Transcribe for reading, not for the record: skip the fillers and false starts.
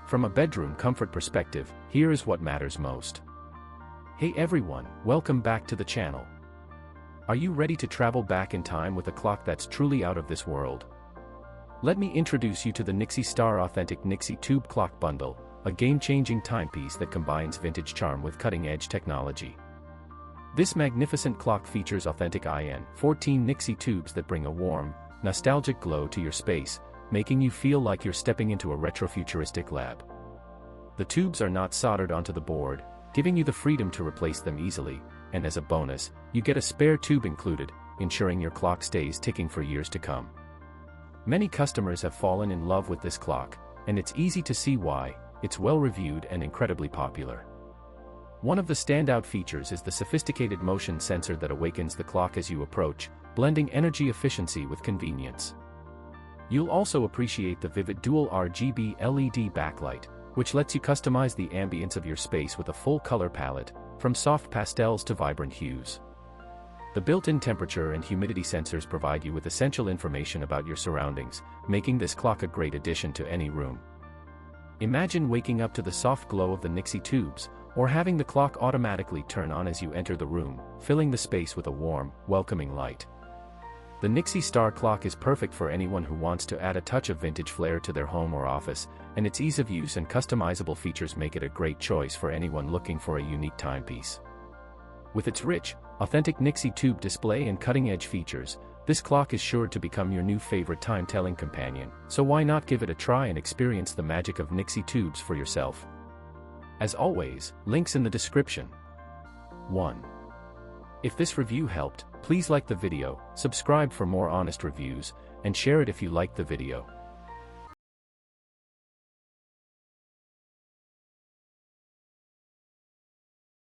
From a bedroom comfort perspective, here is what matters most. Hey everyone, welcome back to the channel. Are you ready to travel back in time with a clock that's truly out of this world? Let me introduce you to the Nixie Star Authentic Nixie Tube Clock Bundle, a game-changing timepiece that combines vintage charm with cutting-edge technology. This magnificent clock features authentic IN-14 Nixie tubes that bring a warm, nostalgic glow to your space, making you feel like you're stepping into a retrofuturistic lab. The tubes are not soldered onto the board, giving you the freedom to replace them easily, and as a bonus, you get a spare tube included, ensuring your clock stays ticking for years to come. Many customers have fallen in love with this clock, and it's easy to see why. It's well-reviewed and incredibly popular. One of the standout features is the sophisticated motion sensor that awakens the clock as you approach, blending energy efficiency with convenience. You'll also appreciate the vivid dual RGB LED backlight, which lets you customize the ambience of your space with a full color palette, from soft pastels to vibrant hues. The built-in temperature and humidity sensors provide you with essential information about your surroundings, making this clock a great addition to any room. Imagine waking up to the soft glow of the Nixie tubes, or having the clock automatically turn on as you enter the room, filling the space with a warm, welcoming light. The Nixie Star Clock is perfect for anyone who wants to add a touch of vintage flair to their home or office, and its ease of use and customizable features make it a great choice for anyone looking for a unique timepiece. With its rich, authentic Nixie tube display and cutting-edge features, this clock is sure to become your new favorite time-telling companion, so why not give it a try and experience the magic of Nixie tubes for yourself? As always, links in the description. 1. If this review helped, please like the video, subscribe for more honest reviews, and share it if you liked the video.